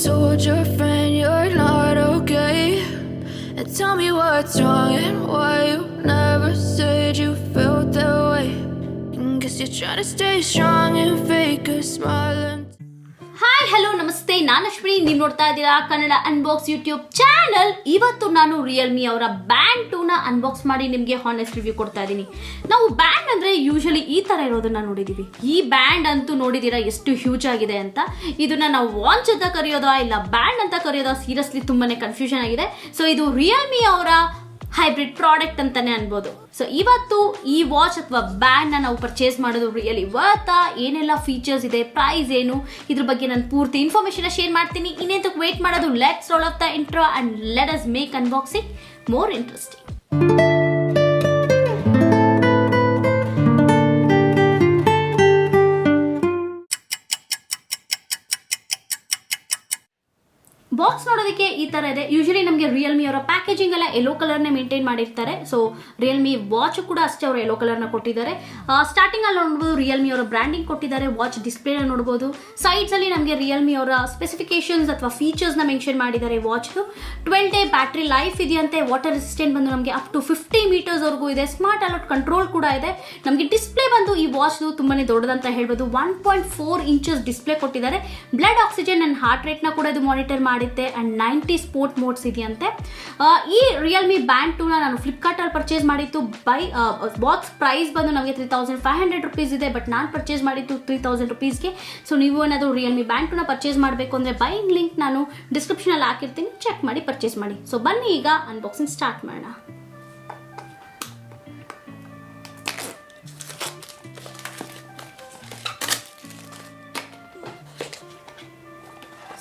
told your friend you're not okay? And tell me what's wrong and why you never said you felt that way. And guess you're trying to stay strong and fake a smile and hi hello ನಮಸ್ತೆ, ನಾನು ಅಶ್ವಿನಿ. ನೀವು ನೋಡ್ತಾ ಇದ್ದೀರಾ Kannada Unbox YouTube channel. ಇವತ್ತು ನಾನು Realme ಅವರ band 2ನ unbox ಮಾಡಿ ನಿಮಗೆ ಹಾನೆಸ್ಟ್ ರಿವ್ಯೂ ಕೊಡ್ತಾ ಇದ್ದೀನಿ. ನಾವು ಬ್ಯಾಂಡ್ ಅಂದ್ರೆ ಯೂಶಲಿ ಈ ತರ ಇರೋದನ್ನ ನೋಡಿದೀವಿ. ಈ ಬ್ಯಾಂಡ್ ಅಂತೂ ನೋಡಿದೀರಾ ಎಷ್ಟು ಹ್ಯೂಜ್ ಆಗಿದೆ ಅಂತ. ಇದನ್ನ ನಾವು ವಾಚ್ ಅಂತ ಕರೆಯೋದಾ ಇಲ್ಲ ಬ್ಯಾಂಡ್ ಅಂತ ಕರೆಯೋದಾ, ಸೀರಿಯಸ್ಲಿ ತುಂಬಾನೇ ಕನ್ಫ್ಯೂಷನ್ ಆಗಿದೆ. ಸೊ ಇದು ರಿಯಲ್ಮಿ ಅವರ ಹೈಬ್ರಿಡ್ ಪ್ರಾಡಕ್ಟ್ ಅಂತಾನೆ ಅನ್ಬೋದು. ಸೊ ಇವತ್ತು ಈ ವಾಚ್ ಅಥವಾ ಬ್ಯಾಂಡ್ ನಾವು ಪರ್ಚೇಸ್ ಮಾಡೋದು ರಿಯಲಿ ವರ್ತಾ, ಏನೆಲ್ಲ ಫೀಚರ್ಸ್ ಇದೆ, ಪ್ರೈಸ್ ಏನು, ಇದ್ರ ಬಗ್ಗೆ ನಾನು ಪೂರ್ತಿ ಇನ್ಫಾರ್ಮೇಶನ್ ಶೇರ್ ಮಾಡ್ತೀನಿ. ಇನ್ನೇಂತಕ್ಕೆ ವೇಟ್ ಮಾಡೋದು, let's role of the intro and let us make unboxing more interesting. Box ನೋಡೋದಕ್ಕೆ ಈ ತರ ಇದೆ. ಯೂಶಲಿ ನಮಗೆ ರಿಯಲ್ಮಿ ಅವರ ಪ್ಯಾಕೇಜಿಂಗ್ ಎಲ್ಲ ಯೆಲ್ಲೋ ಕಲರ್ನೇ ಮೇಂಟೈನ್ ಮಾಡಿರ್ತಾರೆ. ಸೊ ರಿಯಲ್ಮಿ ವಾಚ್ ಕೂಡ ಅಷ್ಟೇ ಅವರು ಯೆಲ್ಲೋ ಕಲರ್ನ ಕೊಟ್ಟಿದ್ದಾರೆ. ಸ್ಟಾರ್ಟಿಂಗ್ ಅಲ್ಲಿ ನೋಡಬಹುದು ರಿಯಲ್ಮಿ ಅವರ ಬ್ರ್ಯಾಂಡಿಂಗ್ ಕೊಟ್ಟಿದ್ದಾರೆ. ವಾಚ್ ಡಿಸ್ಪ್ಲೇ ನೋಡಬಹುದು. ಸೈಡ್ಸ್ ಅಲ್ಲಿ ನಮಗೆ ರಿಯಲ್ಮಿ ಅವರ ಸ್ಪೆಸಿಫಿಕೇಶನ್ಸ್ ಅಥವಾ ಫೀಚರ್ಸ್ ನ ಮೆನ್ಷನ್ ಮಾಡಿದ್ದಾರೆ. ವಾಚ್ 12 ಡೇ ಬ್ಯಾಟ್ರಿ ಲೈಫ್ ಇದೆಯಂತೆ. ವಾಟರ್ ರೆಸಿಸ್ಟೆಂಟ್ ಬಂದು ನಮಗೆ ಅಪ್ ಟು 50 ಮೀಟರ್ಸ್ ವರೆಗೂ ಇದೆ. ಸ್ಮಾರ್ಟ್ ಅಲರ್ಟ್ ಕಂಟ್ರೋಲ್ ಕೂಡ ಇದೆ. ನಮಗೆ ಡಿಸ್ಪ್ಲೇ ಬಂದು ಈ ವಾಚ್ ತುಂಬಾನೇ ದೊಡ್ಡದಂತ ಹೇಳ್ಬೋದು. 1.4 ಇಂಚಸ್ ಡಿಸ್ಪ್ಲೇ ಕೊಟ್ಟಿದ್ದಾರೆ. Blood oxygen and heart rate ನ ಕೂಡ ಇದು ಮಾನಿಟರ್ ಮಾಡಿ ಅಂಡ್ 90 ಸ್ಪೋರ್ಟ್ ಮೋಡ್ಸ್ ಇದೆಯಂತೆ. ಈ ರಿಯಲ್ಮಿ ಬ್ಯಾಂಡ್ 2ನ ನಾನು ಫ್ಲಿಪ್ಕಾರ್ಟ್ ಅಲ್ಲಿ ಪರ್ಚೇಸ್ ಮಾಡಿತ್ತು. ಬಾಕ್ಸ್ ಪ್ರೈಸ್ ಬಂದು ನಮಗೆ 3500 ರುಪೀಸ್ ಇದೆ, ಬಟ್ ನಾನು ಪರ್ಚೇಸ್ ಮಾಡಿದ್ದು 3000 ರುಪೀಸ್ಗೆ. ಸೊ ನೀವು ಏನಾದರೂ ರಿಯಲ್ಮಿ ಬ್ಯಾಂಡ್ 2ನ ಪರ್ಚೇಸ್ ಮಾಡಬೇಕು ಅಂದ್ರೆ ಬೈಯಿಂಗ್ ಲಿಂಕ್ ನಾನು ಡಿಸ್ಕ್ರಿಪ್ಷನ್ ಅಲ್ಲಿ ಹಾಕಿರ್ತೀನಿ, ಚೆಕ್ ಮಾಡಿ ಪರ್ಚೇಸ್ ಮಾಡಿ. ಸೊ ಬನ್ನಿ ಈಗ ಅನ್ಬಾಕ್ಸಿಂಗ್ ಸ್ಟಾರ್ಟ್ ಮಾಡೋಣ.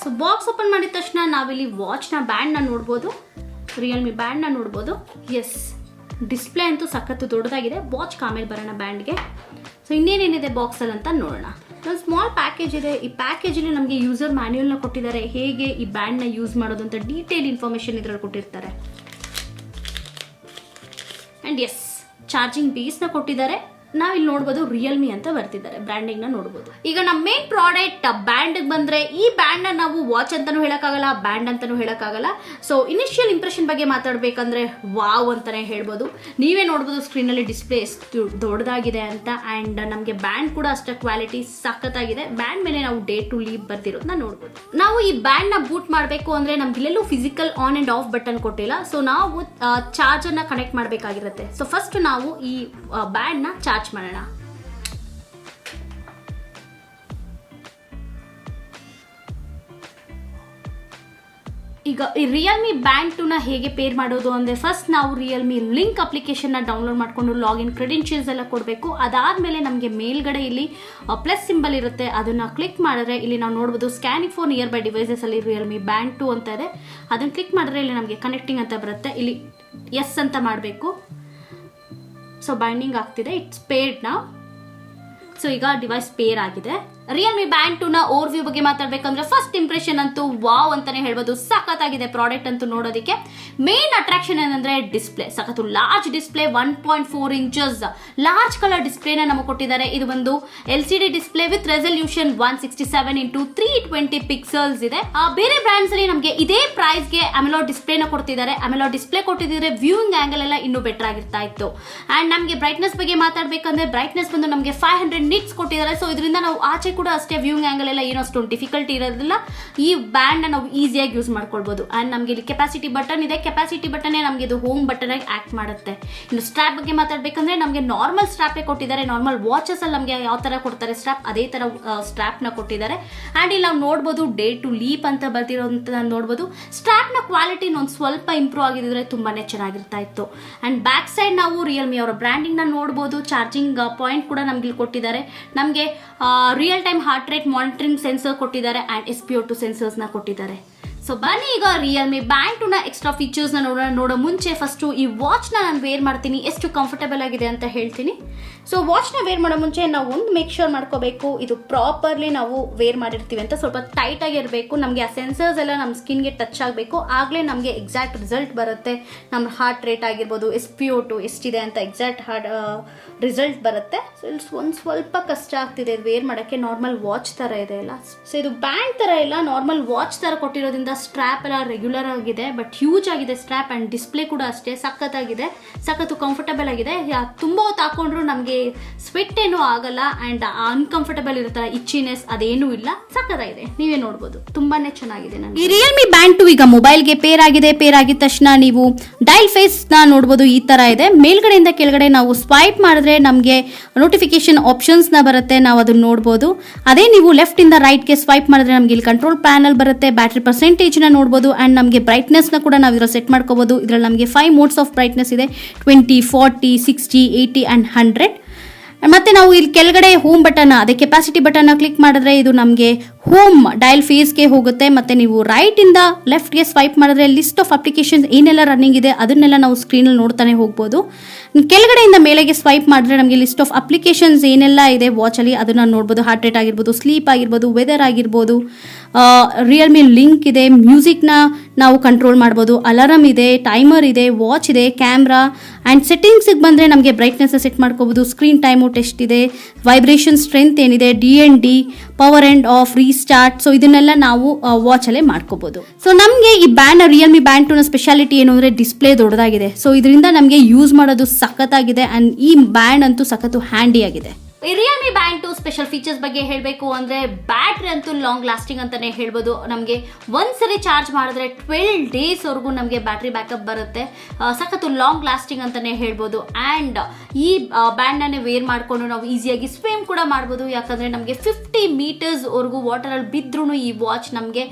ಸೊ ಬಾಕ್ಸ್ ಓಪನ್ ಮಾಡಿದ ತಕ್ಷಣ ನಾವಿಲ್ಲಿ ವಾಚ್ನ ಬ್ಯಾಂಡ್ನ ನೋಡ್ಬೋದು, ರಿಯಲ್ಮಿ ಬ್ಯಾಂಡ್ನ ನೋಡ್ಬೋದು. ಎಸ್, ಡಿಸ್ಪ್ಲೇ ಅಂತೂ ಸಖತ್ತು ದೊಡ್ಡದಾಗಿದೆ. ವಾಚ್ ಆಮೇಲೆ ಬರೋಣ ಬ್ಯಾಂಡ್ಗೆ. ಸೊ ಇನ್ನೇನೇನಿದೆ ಬಾಕ್ಸಲ್ಲಿ ಅಂತ ನೋಡೋಣ. ಒಂದು ಸ್ಮಾಲ್ ಪ್ಯಾಕೇಜ್ ಇದೆ. ಈ ಪ್ಯಾಕೇಜಲ್ಲಿ ನಮಗೆ ಯೂಸರ್ ಮ್ಯಾನ್ಯುಯಲ್ನ ಕೊಟ್ಟಿದ್ದಾರೆ, ಹೇಗೆ ಈ ಬ್ಯಾಂಡ್ನ ಯೂಸ್ ಮಾಡೋದು ಅಂತ ಡೀಟೇಲ್ ಇನ್ಫಾರ್ಮೇಷನ್ ಇದರಲ್ಲಿ ಕೊಟ್ಟಿರ್ತಾರೆ. ಆ್ಯಂಡ್ ಎಸ್, ಚಾರ್ಜಿಂಗ್ ಬೇಸ್ನ ಕೊಟ್ಟಿದ್ದಾರೆ. ನಾವಿಲ್ಲಿ ನೋಡ್ಬೋದು ರಿಯಲ್ಮಿ ಅಂತ ಬರ್ತಿದ್ದಾರೆ, ಬ್ರ್ಯಾಂಡಿಂಗ್ ನ ನೋಡ್ಬೋದು. ಈಗ ನಮ್ಮ ಮೇನ್ ಪ್ರಾಡಕ್ಟ್ ಬ್ಯಾಂಡ್ ಬಂದ್ರೆ, ಈ ಬ್ಯಾಂಡ್ ನ ನಾವು ವಾಚ್ ಅಂತಾನೂ ಹೇಳಕ್ಕಾಗಲ್ಲ, ಬ್ಯಾಂಡ್ ಅಂತಾನೂ ಹೇಳಕ್ಕಾಗಲ್ಲ. ಸೊ ಇನಿಷಿಯಲ್ ಇಂಪ್ರೆಷನ್ ಬಗ್ಗೆ ಮಾತಾಡ್ಬೇಕಂದ್ರೆ ವಾವ್ ಅಂತಾನೆ ಹೇಳ್ಬೋದು. ನೀವೇ ನೋಡ್ಬೋದು ಸ್ಕ್ರೀನ್ ಅಲ್ಲಿ ಡಿಸ್ಪ್ಲೇ ಎಷ್ಟು ದೊಡ್ಡದಾಗಿದೆ ಅಂತ. ಅಂಡ್ ನಮಗೆ ಬ್ಯಾಂಡ್ ಕೂಡ ಅಷ್ಟೇ ಕ್ವಾಲಿಟಿ ಸಖತ್ತಾಗಿದೆ. ಬ್ಯಾಂಡ್ ಮೇಲೆ ನಾವು ಡೇ ಟು ಲೀವ್ ಬರ್ತಿರೋದನ್ನ ನೋಡ್ಬೋದು. ನಾವು ಈ ಬ್ಯಾಂಡ್ ನ ಬೂಟ್ ಮಾಡಬೇಕು ಅಂದ್ರೆ ನಮ್ಗೆ ಇಲ್ಲೆಲ್ಲೂ physical on and off button ಕೊಟ್ಟಿಲ್ಲ. ಸೊ ನಾವು ಚಾರ್ಜರ್ ನ ಕನೆಕ್ಟ್ ಮಾಡಬೇಕಾಗಿರುತ್ತೆ. ಸೊ ಫಸ್ಟ್ ನಾವು ಈ ಬ್ಯಾಂಡ್ ನ ಚಾರ್ಜ್ ಮಾಡೋಣ. ಈಗ ಈ ರಿಯಲ್ಮಿ ಬ್ಯಾಂಡ್ 2ನ ಹೇಗೆ ಪೇರ್ ಮಾಡೋದು ಅಂದರೆ, ಫಸ್ಟ್ ನಾವು ರಿಯಲ್ಮಿ ಲಿಂಕ್ ಅಪ್ಲಿಕೇಶನ್ನ ಡೌನ್ಲೋಡ್ ಮಾಡಿಕೊಂಡು ಲಾಗಿನ್ ಕ್ರೆಡೆನ್ಷಿಯಲ್ಸ್ ಎಲ್ಲ ಕೊಡಬೇಕು. ಅದಾದಮೇಲೆ ನಮಗೆ ಮೇಲ್ಗಡೆ ಇಲ್ಲಿ ಪ್ಲಸ್ ಸಿಂಬಲ್ ಇರುತ್ತೆ, ಅದನ್ನು ಕ್ಲಿಕ್ ಮಾಡಿದ್ರೆ ಇಲ್ಲಿ ನಾವು ನೋಡ್ಬೋದು scanning for near by devices ಅಲ್ಲಿ ರಿಯಲ್ಮಿ ಬ್ಯಾಂಡ್ 2 ಅಂತ ಇದೆ. ಅದನ್ನು ಕ್ಲಿಕ್ ಮಾಡಿದ್ರೆ ಇಲ್ಲಿ ನಮಗೆ ಕನೆಕ್ಟಿಂಗ್ ಅಂತ ಬರುತ್ತೆ. ಇಲ್ಲಿ ಎಸ್ ಅಂತ ಮಾಡಬೇಕು. ಸೊ ಬೈಂಡಿಂಗ್ ಆಗ್ತಿದೆ, ಇಟ್ಸ್ ಪೇರ್ಡ್ ನಾವು. ಸೊ ಈಗ ಡಿವೈಸ್ ಪೇರ್ ಆಗಿದೆ. ರಿಯಲ್ಮಿ ಬ್ಯಾಂಡ್ 2ನ ಓವರ್ ವ್ಯೂ ಬಗ್ಗೆ ಮಾತಾಡ್ಬೇಕಂದ್ರೆ ಫಸ್ಟ್ ಇಂಪ್ರೆಷನ್ ಅಂತೂ ವಾವ್ ಅಂತಾನೆ ಹೇಳ್ಬೋದು. ಸಖತ್ತಾಗಿದೆ ಪ್ರಾಡಕ್ಟ್ ಅಂತೂ ನೋಡೋದಕ್ಕೆ. ಮೇನ್ ಅಟ್ರಾಕ್ಷನ್ ಏನಂದ್ರೆ ಡಿಸ್ಪ್ಲೇ, ಸಖತ್ತು large display. 1.4 inches large colour ಡಿಸ್ಪ್ಲೇನ ನಮಗೆ ಕೊಟ್ಟಿದ್ದಾರೆ. ಇದು ಒಂದು LCD display with resolution 167x320 pixels ಇದೆ. ಬೇರೆ ಬ್ರ್ಯಾಂಡ್ಸ್ ಅಲ್ಲಿ ನಮಗೆ ಇದೇ ಪ್ರೈಸ್ಗೆ ಅಮೆಲೋ ಡಿಸ್ಪ್ಲೇನ ಕೊಡ್ತಿದ್ದಾರೆ. ಅಮೆಲೋ ಡಿಸ್ಪ್ಲೇ ಕೊಟ್ಟಿದ್ರೆ ವ್ಯೂಯಿಂಗ್ ಆಂಗಲ್ ಎಲ್ಲ ಇನ್ನೂ ಬೆಟರ್ ಆಗಿರ್ತಾ ಇತ್ತು. ಅಂಡ್ ನಮಗೆ ಬ್ರೈಟ್ನೆಸ್ ಬಗ್ಗೆ ಮಾತಾಡ್ಬೇಕಂದ್ರೆ ಬ್ರೈಟ್ನೆಸ್ ಬಂದು ನಮಗೆ 500 ನಿಟ್ಸ್ ಕೊಟ್ಟಿದ್ದಾರೆ. ಸೊ ಇದರಿಂದ ನಾವು ಆಚೆ ಕೂಡ ಅಷ್ಟೇ ವ್ಯೂಯಿಂಗ್ ಆಂಗಲ್ ಎಲ್ಲ ಏನೋ ಅಷ್ಟೊಂದು ಡಿಫಿಕಲ್ಟಿ ಇರೋದಿಲ್ಲ. ಈ ಬ್ಯಾಂಡ್ ನಾವು ಈಸಿಯಾಗಿ ಯೂಸ್ ಮಾಡ್ಕೊಳ್ಬಹುದು. ಅಂಡ್ ನಮಗೆ ಇಲ್ಲಿ ಕೆಪಾಸಿಟಿ ಬಟನ್ ಇದೆ. ಕೆಪಾಸಿಟಿ ಬಟನ್ ನಮಗೆ ಇದು ಹೋಮ್ ಬಟನ್ ಆಗಿ ಆಕ್ಟ್ ಮಾಡುತ್ತೆ. ಇನ್ನು ಸ್ಟ್ರಾಪ್ ಬಗ್ಗೆ ಮಾತಾಡ್ಬೇಕಂದ್ರೆ ನಮಗೆ ನಾರ್ಮಲ್ ಸ್ಟ್ರಾಪೇ ಕೊಟ್ಟಿದ್ದಾರೆ. ನಾರ್ಮಲ್ ವಾಚಸ್ ಅಲ್ಲಿ ನಮಗೆ ಯಾವ ತರ ಕೊಡ್ತಾರೆ ಸ್ಟ್ರಾಪ್, ಅದೇ ತರ ಸ್ಟ್ರಾಪ್ ನ ಕೊಟ್ಟಿದ್ದಾರೆ. ಅಂಡ್ ಇಲ್ಲಿ ನಾವು ನೋಡಬಹುದು ಡೇ ಟು ಲೀಪ್ ಅಂತ ಬರ್ತಿರೋಂತ ನೋಡಬಹುದು. ಸ್ಟ್ರಾಪ್ ನ ಕ್ವಾಲಿಟಿ ಒಂದು ಸ್ವಲ್ಪ ಇಂಪ್ರೂವ್ ಆಗಿದ್ರೆ ತುಂಬಾನೇ ಚೆನ್ನಾಗಿರ್ತಾ ಇತ್ತು. ಅಂಡ್ ಬ್ಯಾಕ್ ಸೈಡ್ ನಾವು ರಿಯಲ್ಮಿ ಅವರ ಬ್ರ್ಯಾಂಡಿಂಗ್ ನ ನೋಡಬಹುದು. ಚಾರ್ಜಿಂಗ್ ಪಾಯಿಂಟ್ ಕೂಡ ನಮ್ಗೆ ಇಲ್ಲಿ ಕೊಟ್ಟಿದ್ದಾರೆ. ನಮಗೆ real time heart rate monitoring sensor ಕೊಟ್ಟಿದ್ದಾರೆ ಅಂಡ್ SpO2 ಸೆನ್ಸರ್ಸ್ ನ ಕೊಟ್ಟಿದ್ದಾರೆ. ಸೊ ಬನ್ನಿ ಈಗ ರಿಯಲ್ಮಿ ಬ್ಯಾಂಡ್ 2ನ ಎಕ್ಸ್ಟ್ರಾ ಫೀಚರ್ಸ್ ನ ನೋಡೋ ಮುಂಚೆ ಫಸ್ಟ್ ಈ ವಾಚ್ ನ ನಾನು ವೇರ್ ಮಾಡ್ತೀನಿ, ಎಷ್ಟು ಕಂಫರ್ಟಬಲ್ ಆಗಿದೆ ಅಂತ ಹೇಳ್ತೀನಿ. ಸೊ ವಾಚ್ನ ವೇರ್ ಮಾಡೋ ಮುಂಚೆ ನಾವು ಒಂದು ಮೇಕ್ ಶ್ಯೂರ್ ಮಾಡ್ಕೋಬೇಕು, ಇದು ಪ್ರಾಪರ್ಲಿ ನಾವು ವೇರ್ ಮಾಡಿರ್ತೀವಿ ಅಂತ. ಸ್ವಲ್ಪ ಟೈಟಾಗಿ ಇರಬೇಕು, ನಮಗೆ ಆ ಸೆನ್ಸರ್ಸ್ ಎಲ್ಲ ನಮ್ಮ ಸ್ಕಿನ್ಗೆ ಟಚ್ ಆಗಬೇಕು, ಆಗಲೇ ನಮಗೆ ಎಕ್ಸಾಕ್ಟ್ ರಿಸಲ್ಟ್ ಬರುತ್ತೆ. ನಮ್ಮ ಹಾರ್ಟ್ ರೇಟ್ ಆಗಿರ್ಬೋದು, SpO2 ಎಷ್ಟಿದೆ ಅಂತ ಎಕ್ಸಾಕ್ಟ್ ರಿಸಲ್ಟ್ ಬರುತ್ತೆ. ಸೊ ಇಲ್ಲಿ ಒಂದು ಸ್ವಲ್ಪ ಕಷ್ಟ ಆಗ್ತಿದೆ ಇದು ವೇರ್ ಮಾಡೋಕ್ಕೆ. ನಾರ್ಮಲ್ ವಾಚ್ ಥರ ಇದೆ ಅಲ್ಲ, ಸೊ ಇದು ಬ್ಯಾಂಡ್ ಥರ ಇಲ್ಲ, ನಾರ್ಮಲ್ ವಾಚ್ ಥರ ಕೊಟ್ಟಿರೋದ್ರಿಂದ ಸ್ಟ್ರ್ಯಾಪ್ ಎಲ್ಲ ರೆಗ್ಯುಲರ್ ಆಗಿದೆ, ಬಟ್ ಹ್ಯೂಜ್ ಆಗಿದೆ ಸ್ಟ್ರ್ಯಾಪ್. ಆ್ಯಂಡ್ ಡಿಸ್ಪ್ಲೇ ಕೂಡ ಅಷ್ಟೇ ಸಖತ್ತಾಗಿದೆ, ಸಖತ್ತು ಕಂಫರ್ಟಬಲ್ ಆಗಿದೆ. ತುಂಬ ಹೊತ್ತು ಹಾಕೊಂಡ್ರು ನಮಗೆ ಸ್ವೆಟ್ ಏನೂ ಆಗಲ್ಲ, ಆ್ಯಂಡ್ ಅನ್ಕಂಫರ್ಟಬಲ್ ಇರುತ್ತಲ್ಲ, ಇಚ್ಚಿನೆಸ್ ಅದೇನೂ ಇಲ್ಲ, ಸಖತ್ತಾಗಿದೆ. ನೀವೇ ನೋಡ್ಬೋದು, ತುಂಬಾನೇ ಚೆನ್ನಾಗಿದೆ. ಈ ರಿಯಲ್ಮಿ ಬ್ಯಾಂಡ್ 2 ಈಗ ಮೊಬೈಲ್ಗೆ ಪೇರ್ ಆಗಿದೆ. ಪೇರ್ ಆಗಿದ ತಕ್ಷಣ ನೀವು ಡಯಲ್ ಫೇಸ್ನ ನೋಡ್ಬೋದು, ಈ ಥರ ಇದೆ. ಮೇಲ್ಗಡೆಯಿಂದ ಕೆಳಗಡೆ ನಾವು ಸ್ವೈಪ್ ಮಾಡಿದ್ರೆ ನಮಗೆ ನೋಟಿಫಿಕೇಶನ್ ಆಪ್ಷನ್ಸ್ನ ಬರುತ್ತೆ, ನಾವು ಅದನ್ನ ನೋಡ್ಬೋದು. ಅದೇ ನೀವು ಲೆಫ್ಟ್ ಇಂದ ರೈಟ್ಗೆ ಸ್ವೈಪ್ ಮಾಡಿದ್ರೆ ನಮಗೆ ಇಲ್ಲಿ ಕಂಟ್ರೋಲ್ ಪ್ಯಾನಲ್ ಬರುತ್ತೆ, ಬ್ಯಾಟ್ರಿ ಪರ್ಸೆಂಟೇಜ್ನ ನೋಡ್ಬೋದು, ಆ್ಯಂಡ್ ನಮಗೆ ಬ್ರೈಟ್ನೆಸ್ನ ಕೂಡ ನಾವು ಇದರಲ್ಲಿ ಸೆಟ್ ಮಾಡ್ಕೋಬೋದು. ಇದರಲ್ಲಿ ನಮಗೆ 5 ಮೋಡ್ಸ್ ಆಫ್ ಬ್ರೈಟ್ನೆಸ್ ಇದೆ, 20, 40, 60, 80 ಆ್ಯಂಡ್ 100. ಮತ್ತೆ ನಾವು ಇಲ್ಲಿ ಕೆಳಗಡೆ ಹೋಮ್ ಬಟನ್, ಅದೇ ಕೆಪಾಸಿಟಿ ಬಟನ್ನ ಕ್ಲಿಕ್ ಮಾಡಿದ್ರೆ ಇದು ನಮಗೆ ಹೋಮ್ ಡಯಲ್ ಫೇಸ್ಗೆ ಹೋಗುತ್ತೆ. ಮತ್ತು ನೀವು ರೈಟಿಂದ ಲೆಫ್ಟ್ಗೆ ಸ್ವೈಪ್ ಮಾಡಿದ್ರೆ ಲಿಸ್ಟ್ ಆಫ್ ಅಪ್ಲಿಕೇಶನ್ಸ್ ಏನೆಲ್ಲ ರನ್ನಿಂಗ್ ಇದೆ ಅದನ್ನೆಲ್ಲ ನಾವು ಸ್ಕ್ರೀನಲ್ಲಿ ನೋಡ್ತಾನೆ ಹೋಗ್ಬೋದು. ಕೆಳಗಡೆಯಿಂದ ಮೇಲೆಗೆ ಸ್ವೈಪ್ ಮಾಡಿದ್ರೆ ನಮಗೆ ಲಿಸ್ಟ್ ಆಫ್ ಅಪ್ಲಿಕೇಶನ್ಸ್ ಏನೆಲ್ಲ ಇದೆ ವಾಚಲ್ಲಿ ಅದನ್ನು ನೋಡ್ಬೋದು. ಹಾರ್ಟ್ ರೇಟ್ ಆಗಿರ್ಬೋದು, ಸ್ಲೀಪ್ ಆಗಿರ್ಬೋದು, ವೆದರ್ ಆಗಿರ್ಬೋದು, ರಿಯಲ್ಮಿ ಲಿಂಕ್ ಇದೆ, ಮ್ಯೂಸಿಕ್ನ ನಾವು ಕಂಟ್ರೋಲ್ ಮಾಡ್ಬೋದು, ಅಲಾರಮ್ ಇದೆ, ಟೈಮರ್ ಇದೆ, ವಾಚ್ ಇದೆ, ಕ್ಯಾಮ್ರಾ. ಆ್ಯಂಡ್ ಸೆಟ್ಟಿಂಗ್ಸಿಗೆ ಬಂದರೆ ನಮಗೆ ಬ್ರೈಟ್ನೆಸ್ನ ಸೆಟ್ ಮಾಡ್ಕೋಬೋದು, ಸ್ಕ್ರೀನ್ ಟೈಮು ಟೆಸ್ಟ್ ಇದೆ, ವೈಬ್ರೇಷನ್ ಸ್ಟ್ರೆಂತ್ ಏನಿದೆ, DND, power and of, restart. So ಇದನ್ನೆಲ್ಲ ನಾವು ವಾಚಲ್ಲೇ ಮಾಡ್ಕೋಬೋದು. ಸೊ ನಮಗೆ ಈ ಬ್ಯಾಂಡ್, ರಿಯಲ್ಮಿ ಬ್ಯಾಂಡ್ 2ನ ಸ್ಪೆಷಾಲಿಟಿ ಏನು ಅಂದರೆ ಡಿಸ್ಪ್ಲೇ ದೊಡ್ಡದಾಗಿದೆ. ಸೊ ಇದರಿಂದ ನಮಗೆ ಯೂಸ್ ಮಾಡೋದು ಸಖತ್ತಾಗಿದೆ. ಆ್ಯಂಡ್ ಈ ಬ್ಯಾಂಡ್ ಅಂತೂ ಸಖತ್ತು ಹ್ಯಾಂಡಿ ಆಗಿದೆ. ಈ ರಿಯಲ್ಮಿ ಬ್ಯಾಂಡ್ 2 ಸ್ಪೆಷಲ್ ಫೀಚರ್ಸ್ ಬಗ್ಗೆ ಹೇಳಬೇಕು ಅಂದರೆ ಬ್ಯಾಟ್ರಿ ಅಂತೂ ಲಾಂಗ್ ಲಾಸ್ಟಿಂಗ್ ಅಂತಲೇ ಹೇಳ್ಬೋದು. ನಮಗೆ ಒಂದ್ಸರಿ ಚಾರ್ಜ್ ಮಾಡಿದ್ರೆ 12 ಡೇಸ್ವರೆಗೂ ನಮಗೆ ಬ್ಯಾಟ್ರಿ ಬ್ಯಾಕಪ್ ಬರುತ್ತೆ, ಸಖತ್ತು ಲಾಂಗ್ ಲಾಸ್ಟಿಂಗ್ ಅಂತಲೇ ಹೇಳ್ಬೋದು. ಆ್ಯಂಡ್ ಈ ಬ್ಯಾಂಡನ್ನೇ ವೇರ್ ಮಾಡಿಕೊಂಡು ನಾವು ಈಸಿಯಾಗಿ ಸ್ವಿಮ್ ಕೂಡ ಮಾಡ್ಬೋದು, ಯಾಕಂದರೆ ನಮಗೆ 50 ಮೀಟರ್ಸ್ವರೆಗೂ ವಾಟರಲ್ಲಿ ಬಿದ್ದರೂ ಈ ವಾಚ್ ನಮಗೆ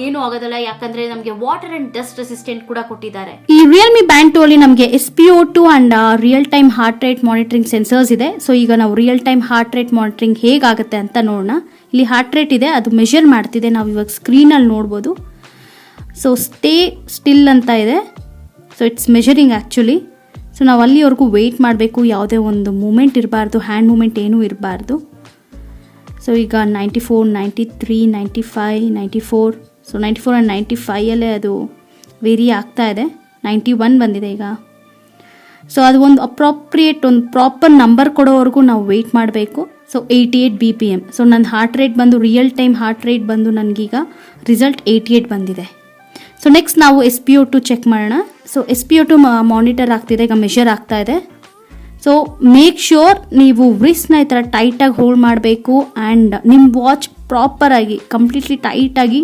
ಏನೂ ಆಗೋದಿಲ್ಲ, ಯಾಕಂದರೆ ನಮಗೆ ವಾಟರ್ ಆ್ಯಂಡ್ ಡಸ್ಟ್ ರೆಸಿಸ್ಟೆಂಟ್ ಕೂಡ ಕೊಟ್ಟಿದ್ದಾರೆ. ಈ ರಿಯಲ್ಮಿ ಬ್ಯಾಂಡ್ 2 ಅಲ್ಲಿ ನಮಗೆ SpO2 and real time heart rate monitoring sensors ಇದೆ. ಸೊ ಈಗ ನಾವು real time heart rate monitoring ಹೇಗಾಗುತ್ತೆ ಅಂತ ನೋಡೋಣ. ಇಲ್ಲಿ ಹಾರ್ಟ್ ರೇಟ್ ಇದೆ, ಅದು ಮೆಷರ್ ಮಾಡ್ತಿದೆ, ನಾವು ಇವಾಗ ಸ್ಕ್ರೀನಲ್ಲಿ ನೋಡ್ಬೋದು. ಸೊ ಸ್ಟೇ ಸ್ಟಿಲ್ ಅಂತ ಇದೆ, so it's measuring actually. So ನಾವು ಅಲ್ಲಿವರೆಗೂ ವೆಯ್ಟ್ ಮಾಡಬೇಕು, ಯಾವುದೇ ಒಂದು ಮೂಮೆಂಟ್ ಇರಬಾರ್ದು, ಹ್ಯಾಂಡ್ ಮೂಮೆಂಟ್ ಏನೂ ಇರಬಾರ್ದು. ಸೊ ಈಗ 94, 93, 95, 94. ಸೊ 94 ಆ್ಯಂಡ್ 95 ಅದು ವೇರಿ ಆಗ್ತಾ ಇದೆ. 91 ಬಂದಿದೆ ಈಗ. ಸೊ ಅದು ಒಂದು ಅಪ್ರಾಪ್ರಿಯೇಟ್, ಒಂದು ಪ್ರಾಪರ್ ನಂಬರ್ ಕೊಡೋವರೆಗೂ ನಾವು ವೆಯ್ಟ್ ಮಾಡಬೇಕು. So 88 BPM. ಸೊ ನನ್ನ ಹಾರ್ಟ್ ರೇಟ್ ಬಂದು, ರಿಯಲ್ ಟೈಮ್ ಹಾರ್ಟ್ ರೇಟ್ ಬಂದು ನನಗೀಗ ರಿಸಲ್ಟ್ 88 ಬಂದಿದೆ. ಸೊ ನೆಕ್ಸ್ಟ್ ನಾವು SpO2 ಚೆಕ್ ಮಾಡೋಣ. ಸೊ SpO2 ಮಾನಿಟರ್ ಆಗ್ತಿದೆ, ಈಗ ಮೆಷರ್ ಆಗ್ತಾ ಇದೆ. ಸೊ ಮೇಕ್ ಶ್ಯೂರ್ ನೀವು ವ್ರಿಸ್ಟ್ನ ಈ ಥರ ಟೈಟಾಗಿ ಹೋಲ್ಡ್ ಮಾಡಬೇಕು, ಆ್ಯಂಡ್ ನಿಮ್ಮ ವಾಚ್ ಪ್ರಾಪರಾಗಿ ಕಂಪ್ಲೀಟ್ಲಿ ಟೈಟಾಗಿ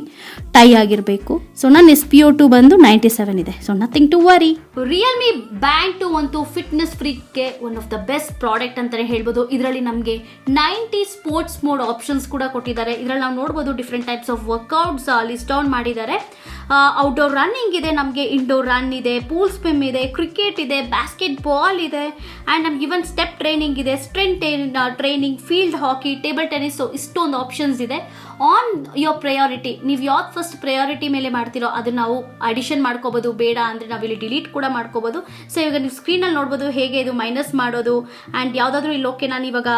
ಟೈ ಆಗಿರಬೇಕು. ಸೊ ನನ್ನ SpO2 ಬಂದು 97 ಇದೆ. So nothing to worry. Realme band 2 ಅಂತೂ ಫಿಟ್ನೆಸ್ ಫ್ರೀಕ್ಗೆ one of the best product ಅಂತಲೇ ಹೇಳ್ಬೋದು. ಇದರಲ್ಲಿ ನಮಗೆ 90 ಸ್ಪೋರ್ಟ್ಸ್ ಮೋಡ್ ಆಪ್ಷನ್ಸ್ ಕೂಡ ಕೊಟ್ಟಿದ್ದಾರೆ. ಇದರಲ್ಲಿ ನಾವು ನೋಡ್ಬೋದು different types of workouts list down ಮಾಡಿದ್ದಾರೆ. ಔಟ್ಡೋರ್ ರನ್ನಿಂಗ್ ಇದೆ, ನಮಗೆ ಇಂಡೋರ್ ರನ್ ಇದೆ, ಪೂಲ್ ಸ್ವಿಮ್ ಇದೆ, ಕ್ರಿಕೆಟ್ ಇದೆ, ಬಾಸ್ಕೆಟ್ ಬಾಲ್ ಇದೆ, ಆ್ಯಂಡ್ ನಮ್ಗೆ ಇವನ್ ಸ್ಟೆಪ್ ಟ್ರೈನಿಂಗ್ ಇದೆ, ಸ್ಟ್ರೆಂತ್ ಟ್ರೈನಿಂಗ್, ಫೀಲ್ಡ್ ಹಾಕಿ, ಟೇಬಲ್ ಟೆನ್ನಿಸ್. ಸೊ ಇಷ್ಟೊಂದು ಆಪ್ಷನ್ಸ್ ಇದೆ. ಆನ್ ಯೋರ್ ಪ್ರಯಾರಿಟಿ, ನೀವು ಯಾವ್ದು ಫಸ್ಟ್ ಪ್ರಯಾರಿಟಿ ಮೇಲೆ ಮಾಡ್ತೀರೋ ಅದನ್ನು ನಾವು ಅಡಿಷನ್ ಮಾಡ್ಕೋಬೋದು, ಬೇಡ ಅಂದರೆ ನಾವು ಇಲ್ಲಿ ಡಿಲೀಟ್ ಕೂಡ ಮಾಡ್ಕೋಬೋದು. ಸೊ ಇವಾಗ ನೀವು ಸ್ಕ್ರೀನಲ್ಲಿ ನೋಡ್ಬೋದು ಹೇಗೆ ಇದು ಮೈನಸ್ ಮಾಡೋದು. ಆ್ಯಂಡ್ ಯಾವುದಾದ್ರೂ ಇಲ್ಲಿ ಓಕೆ, ನಾನು ಇವಾಗ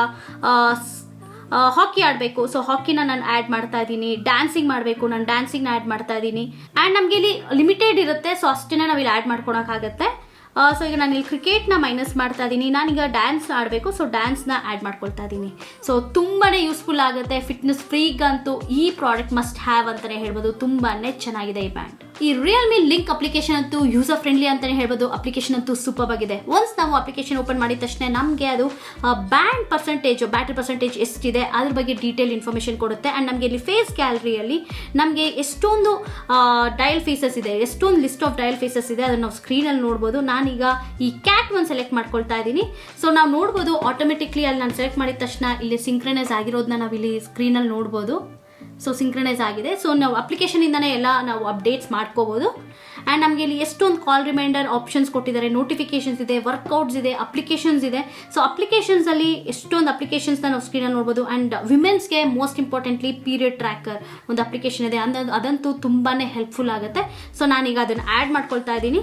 ಹಾಕಿ ಆಡಬೇಕು, ಸೊ ಹಾಕಿನ ನಾನು ಆ್ಯಡ್ ಮಾಡ್ತಾ ಇದ್ದೀನಿ. ಡ್ಯಾನ್ಸಿಂಗ್ ಮಾಡಬೇಕು, ನಾನು ಡ್ಯಾನ್ಸಿಂಗ್ನ ಆ್ಯಡ್ ಮಾಡ್ತಾ ಇದ್ದೀನಿ. ಆ್ಯಂಡ್ ನಮಗೆ ಇಲ್ಲಿ ಲಿಮಿಟೆಡ್ ಇರುತ್ತೆ, ಸೊ ಅಷ್ಟೇ ನಾವು ಇಲ್ಲಿ ಆ್ಯಡ್ ಮಾಡ್ಕೊಳಕ್ಕಾಗತ್ತೆ. ಸೊ ಈಗ ನಾನು ಇಲ್ಲಿ ಕ್ರಿಕೆಟ್ನ ಮೈನಸ್ ಮಾಡ್ತಾ ಇದ್ದೀನಿ, ನಾನೀಗ ಡ್ಯಾನ್ಸ್ ಆಡಬೇಕು, ಸೊ ಡ್ಯಾನ್ಸ್ನ ಆ್ಯಡ್ ಮಾಡ್ಕೊಳ್ತಾ ಇದ್ದೀನಿ. ಸೊ ತುಂಬಾ ಯೂಸ್ಫುಲ್ ಆಗುತ್ತೆ. ಫಿಟ್ನೆಸ್ ಫ್ರೀಗಂತೂ ಈ ಪ್ರಾಡಕ್ಟ್ ಮಸ್ಟ್ ಹ್ಯಾವ್ ಅಂತಲೇ ಹೇಳ್ಬೋದು. ತುಂಬಾ ಚೆನ್ನಾಗಿದೆ ಈ ಬ್ಯಾಂಡ್. ಈ ರಿಯಲ್ಮಿ ಲಿಂಕ್ ಅಪ್ಲಿಕೇಶನ್ ಅಂತೂ ಯೂಸರ್ ಫ್ರೆಂಡ್ಲಿ ಅಂತಲೇ ಹೇಳ್ಬೋದು. ಅಪ್ಲಿಕೇಶನ್ ಅಂತೂ ಸೂಪರ್ ಆಗಿದೆ. ಒನ್ಸ್ ನಾವು ಅಪ್ಲಿಕೇಶನ್ ಓಪನ್ ಮಾಡಿದ ತಕ್ಷಣ ನಮಗೆ ಅದು ಬ್ಯಾಂಡ್ ಪರ್ಸೆಂಟೇಜ್, ಬ್ಯಾಟ್ರಿ ಪರ್ಸೆಂಟೇಜ್ ಎಷ್ಟಿದೆ ಅದ್ರ ಬಗ್ಗೆ ಡೀಟೇಲ್ ಇನ್ಫಾರ್ಮೇಷನ್ ಕೊಡುತ್ತೆ. ಆ್ಯಂಡ್ ನಮಗೆ ಇಲ್ಲಿ ಫೇಸ್ ಗ್ಯಾಲರಿಯಲ್ಲಿ ನಮಗೆ ಎಷ್ಟೊಂದು ಡಯಲ್ ಫೇಸಸ್ ಇದೆ, ಎಷ್ಟೊಂದು ಲಿಸ್ಟ್ ಆಫ್ ಡಯಲ್ ಫೇಸಸ್ ಇದೆ, ಅದನ್ನು ನಾವು ಸ್ಕ್ರೀನಲ್ಲಿ ನೋಡ್ಬೋದು. ನಾನೀಗ ಈ ಕ್ಯಾಟ್ ಒಂದು ಸೆಲೆಕ್ಟ್ ಮಾಡ್ಕೊಳ್ತಾ ಇದ್ದೀನಿ. ಸೊ ನಾವು ನೋಡ್ಬೋದು ಆಟೋಮೆಟಿಕ್ಲಿ ಅಲ್ಲಿ ನಾನು ಸೆಲೆಕ್ಟ್ ಮಾಡಿದ ತಕ್ಷಣ ಇಲ್ಲಿ ಸಿಂಕ್ರನೈಸ್ ಆಗಿರೋದನ್ನ ನಾವು ಇಲ್ಲಿ ಸ್ಕ್ರೀನಲ್ಲಿ ನೋಡ್ಬೋದು. ಸೊ ಸಿಂಕ್ರನೈಸ್ ಆಗಿದೆ. ಸೊ ನಾವು ಅಪ್ಲಿಕೇಶನಿಂದನೇ ಎಲ್ಲ ನಾವು ಅಪ್ಡೇಟ್ಸ್ ಮಾಡ್ಕೋಬೋದು. ಆ್ಯಂಡ್ ನಮಗೆ ಇಲ್ಲಿ ಎಷ್ಟೊಂದು ಕಾಲ್ ರಿಮೈಂಡರ್ ಆಪ್ಷನ್ಸ್ ಕೊಟ್ಟಿದ್ದಾರೆ, ನೋಟಿಫಿಕೇಶನ್ಸ್ ಇದೆ, ವರ್ಕೌಟ್ಸ್ ಇದೆ, ಅಪ್ಲಿಕೇಶನ್ಸ್ ಇದೆ. ಸೊ ಅಪ್ಲಿಕೇಶನ್ಸಲ್ಲಿ ಎಷ್ಟೊಂದು ಅಪ್ಲಿಕೇಶನ್ಸ್ನ ನಾವು ಸ್ಕ್ರೀನಲ್ಲಿ ನೋಡ್ಬೋದು. ಆ್ಯಂಡ್ ವಿಮೆನ್ಸ್ಗೆ ಮೋಸ್ಟ್ ಇಂಪಾರ್ಟೆಂಟ್ಲಿ ಪೀರಿಯಡ್ ಟ್ರ್ಯಾಕರ್ ಒಂದು ಅಪ್ಲಿಕೇಶನ್ ಇದೆ, ಅದಂತೂ ತುಂಬಾ ಹೆಲ್ಪ್ಫುಲ್ ಆಗುತ್ತೆ. ಸೊ ನಾನೀಗ ಅದನ್ನು ಆ್ಯಡ್ ಮಾಡ್ಕೊಳ್ತಾ ಇದ್ದೀನಿ.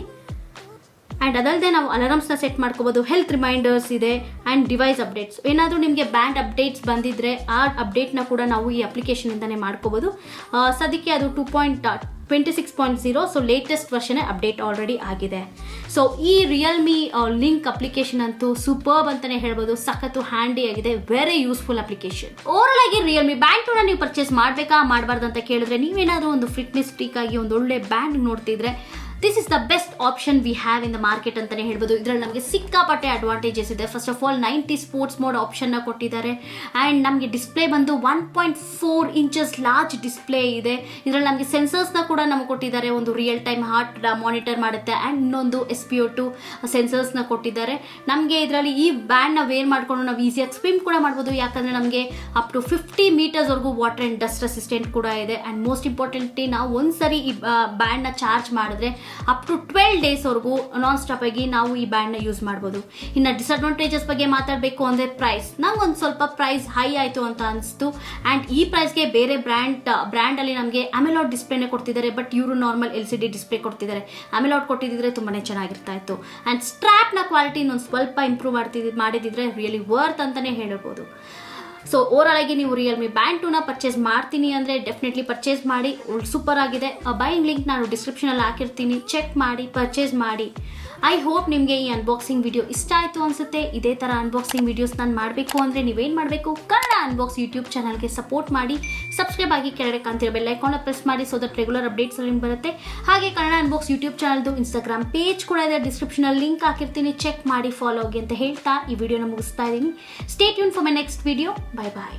ಆ್ಯಂಡ್ ಅದಲ್ಲದೆ ನಾವು ಅಲಾರಮ್ಸ್ನ ಸೆಟ್ ಮಾಡ್ಕೋಬೋದು, ಹೆಲ್ತ್ ರಿಮೈಂಡರ್ಸ್ ಇದೆ ಆ್ಯಂಡ್ ಡಿವೈಸ್ ಅಪ್ಡೇಟ್ಸ್. ಏನಾದರೂ ನಿಮಗೆ ಬ್ಯಾಂಡ್ ಅಪ್ಡೇಟ್ಸ್ ಬಂದಿದ್ದರೆ ಆ ಅಪ್ಡೇಟ್ನ ಕೂಡ ನಾವು ಈ ಅಪ್ಲಿಕೇಶನಿಂದನೇ ಮಾಡ್ಕೋಬೋದು. ಸದ್ಯಕ್ಕೆ ಅದು 2.26.0, so latest version update already ಆಗಿದೆ. ಸೊ ಈ ರಿಯಲ್ಮಿ ಲಿಂಕ್ ಅಪ್ಲಿಕೇಶನ್ ಅಂತೂ ಸೂಪರ್ಬ್ ಅಂತಲೇ ಹೇಳ್ಬೋದು, ಸಖತ್ತು ಹ್ಯಾಂಡಿ ಆಗಿದೆ, ವೆರಿ ಯೂಸ್ಫುಲ್ ಅಪ್ಲಿಕೇಶನ್. ಓವರಾಲ್ ಆಗಿ ರಿಯಲ್ಮಿ ಬ್ಯಾಂಡ್ 2ನ ನೀವು ಪರ್ಚೇಸ್ ಮಾಡಬೇಕಾ ಮಾಡಬಾರ್ದು ಅಂತ ಕೇಳಿದ್ರೆ, ನೀವೇನಾದರೂ ಒಂದು ಫಿಟ್ನೆಸ್ ಫ್ರೀಕ್ ಆಗಿ ಒಂದು ಒಳ್ಳೆ ಬ್ಯಾಂಡ್ ನೋಡ್ತಿದ್ರೆ this is the best option we have in the market ಅಂತಲೇ ಹೇಳ್ಬೋದು. ಇದರಲ್ಲಿ ನಮಗೆ ಸಿಕ್ಕಾಪಟ್ಟೆ ಅಡ್ವಾಂಟೇಜಸ್ ಇದೆ. First of all 90 sports mode ಆಪ್ಷನ್ನ ಕೊಟ್ಟಿದ್ದಾರೆ ಆ್ಯಂಡ್ ನಮಗೆ ಡಿಸ್ಪ್ಲೇ ಬಂದು 1.4 ಇಂಚಸ್ ಲಾರ್ಜ್ ಡಿಸ್ಪ್ಲೇ ಇದೆ. ಇದರಲ್ಲಿ ನಮಗೆ ಸೆನ್ಸರ್ಸ್ನ ಕೂಡ ನಮಗೆ ಕೊಟ್ಟಿದ್ದಾರೆ, ಒಂದು ರಿಯಲ್ ಟೈಮ್ ಹಾರ್ಟ್ ಮಾನಿಟರ್ ಮಾಡುತ್ತೆ ಆ್ಯಂಡ್ ಇನ್ನೊಂದು SpO2 ಸೆನ್ಸರ್ಸ್ನ ಕೊಟ್ಟಿದ್ದಾರೆ. ನಮಗೆ ಇದರಲ್ಲಿ ಈ ಬ್ಯಾಂಡ್ನ ವೇರ್ ಮಾಡಿಕೊಂಡು ನಾವು ಈಸಿಯಾಗಿ ಸ್ವಿಮ್ ಕೂಡ ಮಾಡ್ಬೋದು, ಯಾಕಂದರೆ ನಮಗೆ ಅಪ್ ಟು 50 ಮೀಟರ್ಸ್ವರೆಗೂ ವಾಟರ್ ಆ್ಯಂಡ್ ಡಸ್ಟ್ ರೆಸಿಸ್ಟೆಂಟ್ ಕೂಡ ಇದೆ. ಆ್ಯಂಡ್ ಮೋಸ್ಟ್ ಇಂಪಾರ್ಟೆಂಟ್ಲಿ ನಾವು ಒಂದ್ಸರಿ ಈ ಬ್ಯಾಂಡ್ನ ಚಾರ್ಜ್ ಮಾಡಿದ್ರೆ ಅಪ್ ಟು 12 ಡೇಸ್ವರೆಗೂ ನಾನ್ ಸ್ಟಾಪ್ ಆಗಿ ನಾವು ಈ ಬ್ಯಾಂಡ್ನ ಯೂಸ್ ಮಾಡ್ಬೋದು. ಇನ್ನು ಡಿಸ್ಅಡ್ವಾಂಟೇಜಸ್ ಬಗ್ಗೆ ಮಾತಾಡಬೇಕು ಅಂದರೆ ಪ್ರೈಸ್, ನಾವು ಒಂದು ಸ್ವಲ್ಪ ಪ್ರೈಸ್ ಹೈ ಆಯಿತು ಅಂತ ಅನಿಸ್ತು. ಆ್ಯಂಡ್ ಈ ಪ್ರೈಸ್ಗೆ ಬೇರೆ ಬ್ರ್ಯಾಂಡಲ್ಲಿ ನಮಗೆ ಅಮೆಲಾಡ್ ಡಿಸ್ಪ್ಲೇನೇ ಕೊಡ್ತಿದ್ದಾರೆ, ಬಟ್ ಇವರು ನಾರ್ಮಲ್ LCD ಡಿಸ್ಪ್ಲೇ ಕೊಡ್ತಿದ್ದಾರೆ. ಅಮೆಲಾಡ್ ಕೊಟ್ಟಿದ್ದರೆ ತುಂಬಾ ಚೆನ್ನಾಗಿರ್ತಾ ಇತ್ತು. ಆ್ಯಂಡ್ ಸ್ಟ್ರ್ಯಾಪ್ನ ಕ್ವಾಲಿಟಿ ಇನ್ನೊಂದು ಸ್ವಲ್ಪ ಇಂಪ್ರೂವ್ ಮಾಡಿದಿದ್ರೆ ರಿಯಲಿ ವರ್ತ್ ಅಂತಲೇ ಹೇಳ್ಬೋದು. ಸೊ ಓವರಾಲ್ ಆಗಿ ನೀವು ರಿಯಲ್ಮಿ ಬ್ಯಾಂಡ್ 2ನ ಪರ್ಚೇಸ್ ಮಾಡ್ತೀನಿ ಅಂದರೆ ಡೆಫಿನೆಟ್ಲಿ ಪರ್ಚೇಸ್ ಮಾಡಿ, ಸೂಪರ್ ಆಗಿದೆ. ಬೈಯಿಂಗ್ ಲಿಂಕ್ ನಾನು ಡಿಸ್ಕ್ರಿಪ್ಷನಲ್ಲಿ ಹಾಕಿರ್ತೀನಿ, ಚೆಕ್ ಮಾಡಿ ಪರ್ಚೇಸ್ ಮಾಡಿ. ಐ ಹೋಪ್ ನಿಮಗೆ ಈ ಅನ್ಬಾಕ್ಸಿಂಗ್ ವಿಡಿಯೋ ಇಷ್ಟ ಆಯಿತು ಅನಿಸುತ್ತೆ. ಇದೇ ಥರ ಅನ್ಬಾಕ್ಸಿಂಗ್ ವಿಡಿಯೋಸ್ ನಾನು ಮಾಡಬೇಕು ಅಂದರೆ ನೀವೇನು ಮಾಡಬೇಕು, ಕನ್ನಡ ಅನ್ಬಾಕ್ಸ್ ಯೂಟ್ಯೂಬ್ ಚಾನಲ್ಗೆ ಸಪೋರ್ಟ್ ಮಾಡಿ, ಸಬ್ಸ್ಕ್ರೈಬ್ ಆಗಿ ಕೆಳಗಡೆ ಕಾಣ್ತಿರೋ ಬೆಲ್ ಐಕಾನ್ನ ಪ್ರೆಸ್ ಮಾಡಿ, ಸೊ ದಟ್ ರೆಗ್ಯುಲರ್ ಅಪ್ಡೇಟ್ಸ್ ಅಲ್ಲಿ ಬರುತ್ತೆ. ಹಾಗೆ ಕನ್ನಡ ಅನ್ಬಾಕ್ಸ್ ಯೂಟ್ಯೂಬ್ ಚಾನಲ್ದು ಇನ್ಸ್ಟಾಗ್ರಾಮ್ ಪೇಜ್ ಕೂಡ ಇದೆ, ಡಿಸ್ಕ್ರಿಪ್ಷನಲ್ಲಿ ಲಿಂಕ್ ಹಾಕಿರ್ತೀನಿ, ಚೆಕ್ ಮಾಡಿ ಫಾಲೋ ಆಗಿ ಅಂತ ಹೇಳ್ತಾ ಈ ವಿಡಿಯೋನ ಮುಗಿಸ್ತಾ ಇದ್ದೀನಿ. Stay tune for my next video. Bye bye.